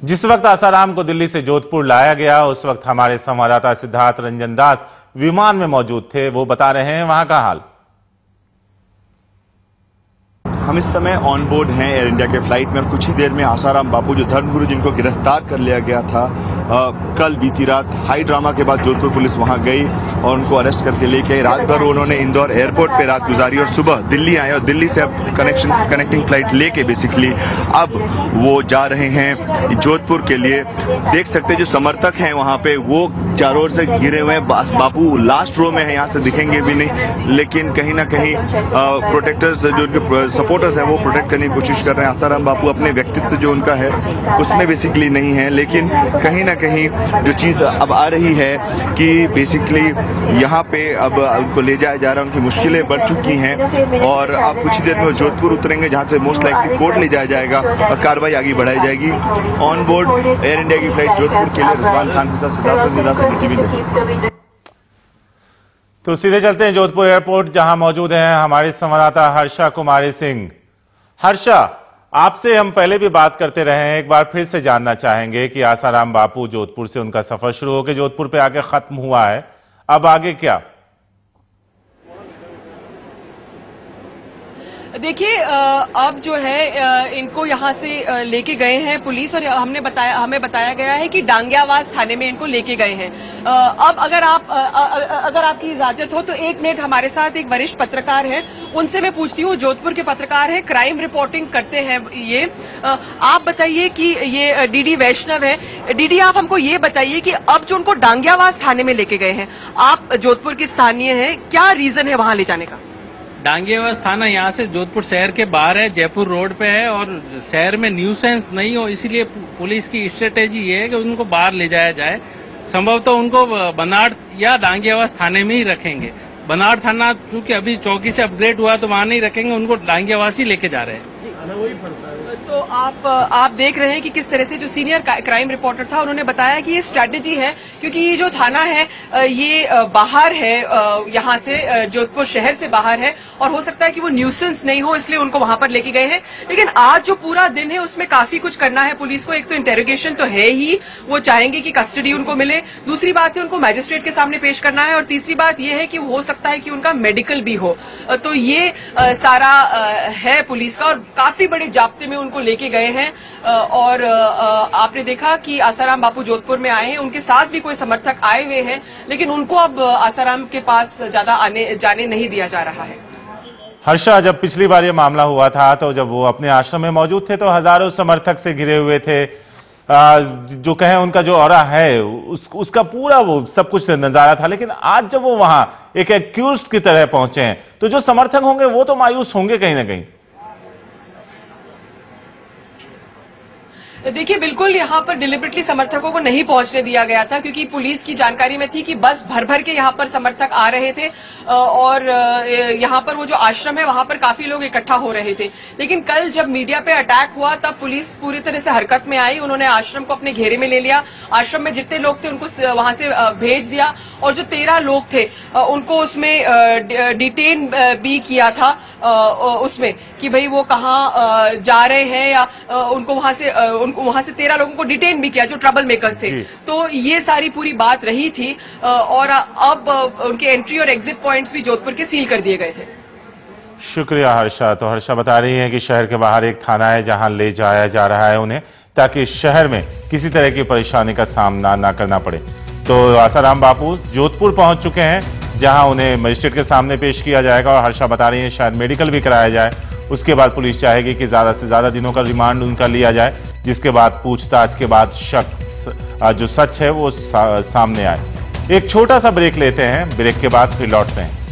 जिस वक्त आसाराम को दिल्ली से जोधपुर लाया गया, उस वक्त हमारे संवाददाता सिद्धार्थ रंजन दास विमान में मौजूद थे। वो बता रहे हैं वहां का हाल। हम इस समय ऑन बोर्ड हैं एयर इंडिया के फ्लाइट में और कुछ ही देर में आसाराम बापू, जो धर्मगुरु जिनको गिरफ्तार कर लिया गया था कल बीती रात, हाई ड्रामा के बाद जोधपुर पुलिस वहां गई और उनको अरेस्ट करके लेके आई। रात भर उन्होंने इंदौर एयरपोर्ट पे रात गुजारी और सुबह दिल्ली आए और दिल्ली से अब कनेक्टिंग फ्लाइट लेके बेसिकली अब वो जा रहे हैं जोधपुर के लिए। देख सकते हैं जो समर्थक हैं वहां पे वो चारों ओर से घिरे हुए हैं। बापू लास्ट रो में है, यहाँ से दिखेंगे भी नहीं, लेकिन कहीं ना कहीं प्रोटेक्टर्स जो उनके सपोर्टर्स हैं वो प्रोटेक्ट करने की कोशिश कर रहे हैं। आसाराम बापू अपने व्यक्तित्व जो उनका है उसमें बेसिकली नहीं है, लेकिन कहीं ना कहीं जो चीज अब आ रही है कि बेसिकली यहाँ पे अब उनको ले जाया जा रहा है, उनकी मुश्किलें बढ़ चुकी हैं और अब कुछ ही देर में वो जोधपुर उतरेंगे, जहां से मोस्ट लाइकली कोर्ट ले जाया जाएगा और कार्रवाई आगे बढ़ाई जाएगी। ऑन बोर्ड एयर इंडिया की फ्लाइट जोधपुर के लिए रिजवान खान के साथ सिद्धार्थ। तो सीधे चलते हैं जोधपुर एयरपोर्ट, जहां मौजूद हैं हमारे संवाददाता हर्षा कुमारी सिंह। हर्षा, आपसे हम पहले भी बात करते रहे हैं, एक बार फिर से जानना चाहेंगे कि आसाराम बापू जोधपुर से उनका सफर शुरू होकर जोधपुर पे आके खत्म हुआ है, अब आगे क्या? देखिए, अब जो है इनको यहाँ से लेके गए हैं पुलिस और हमें बताया गया है कि डांगियावास थाने में इनको लेके गए हैं। अब अगर आपकी इजाजत हो तो एक मिनट, हमारे साथ एक वरिष्ठ पत्रकार हैं, उनसे मैं पूछती हूँ। जोधपुर के पत्रकार हैं, क्राइम रिपोर्टिंग करते हैं ये। आप बताइए कि ये डीडी वैष्णव है। डीडी, आप हमको ये बताइए कि अब जो उनको डांगियावास थाने में लेके गए हैं, आप जोधपुर के स्थानीय हैं, क्या रीजन है वहां ले जाने का? डांगियावास थाना यहाँ से जोधपुर शहर के बाहर है, जयपुर रोड पे है और शहर में न्यूसेंस नहीं हो, इसीलिए पुलिस की स्ट्रेटेजी ये है कि उनको बाहर ले जाया जाए। संभवतः उनको बनाड़ या डांगियावास थाने में ही रखेंगे। बनाड़ थाना चूंकि अभी चौकी से अपग्रेड हुआ तो वहां नहीं रखेंगे, उनको डांगियावास ही लेके जा रहे हैं। तो आप देख रहे हैं कि किस तरह से जो सीनियर क्राइम रिपोर्टर था उन्होंने बताया कि ये स्ट्रैटेजी है, क्योंकि ये जो थाना है ये बाहर है, यहाँ से जोधपुर शहर से बाहर है और हो सकता है कि वो न्यूसेंस नहीं हो, इसलिए उनको वहां पर लेके गए हैं। लेकिन आज जो पूरा दिन है उसमें काफी कुछ करना है पुलिस को। एक तो इंटेरोगेशन तो है ही, वो चाहेंगे कि कस्टडी उनको मिले। दूसरी बात है उनको मैजिस्ट्रेट के सामने पेश करना है और तीसरी बात ये है कि हो सकता है कि उनका मेडिकल भी हो। तो ये सारा है पुलिस का और काफी बड़े जाब्ते में उनको लेके गए हैं। और आपने देखा कि आसाराम बापू जोधपुर में आए हैं, उनके साथ भी कोई समर्थक आए हुए हैं, लेकिन उनको अब आसाराम के पास ज्यादा जाने नहीं दिया जा रहा है। हर्षा, जब पिछली बार ये मामला हुआ था तो जब वो अपने आश्रम में मौजूद थे तो हजारों समर्थक से घिरे हुए थे। जो कहें उनका जो ऑरा है उसका पूरा वो सब कुछ नजारा था, लेकिन आज जब वो वहां एक एक्यूज्ड की तरह पहुंचे हैं तो जो समर्थक होंगे वो तो मायूस होंगे कहीं ना कहीं। देखिए, बिल्कुल यहाँ पर डिलिबरेटली समर्थकों को नहीं पहुंचने दिया गया था, क्योंकि पुलिस की जानकारी में थी कि बस भर भर के यहाँ पर समर्थक आ रहे थे और यहाँ पर वो जो आश्रम है वहां पर काफी लोग इकट्ठा हो रहे थे। लेकिन कल जब मीडिया पे अटैक हुआ तब पुलिस पूरी तरह से हरकत में आई, उन्होंने आश्रम को अपने घेरे में ले लिया। आश्रम में जितने लोग थे उनको वहां से भेज दिया और जो 13 लोग थे उनको उसमें डिटेन भी किया था, उसमें कि भाई वो कहाँ जा रहे हैं, या उनको वहां से 13 लोगों को डिटेन भी किया जो ट्रबल मेकर्स थे। तो ये सारी पूरी बात रही थी और अब उनके एंट्री और एग्जिट पॉइंट्स भी जोधपुर के सील कर दिए गए थे। शुक्रिया हर्षा। तो हर्षा बता रही है कि शहर के बाहर एक थाना है जहां ले जाया जा रहा है उन्हें, ताकि शहर में किसी तरह की परेशानी का सामना ना करना पड़े। तो आसाराम बापू जोधपुर पहुंच चुके हैं, जहां उन्हें मजिस्ट्रेट के सामने पेश किया जाएगा और हर्षा बता रही है शायद मेडिकल भी कराया जाए। उसके बाद पुलिस चाहेगी कि ज्यादा से ज्यादा दिनों का रिमांड उनका लिया जाए, जिसके बाद पूछताछ के बाद जो सच है वो सामने आए। एक छोटा सा ब्रेक लेते हैं, ब्रेक के बाद फिर लौटते हैं।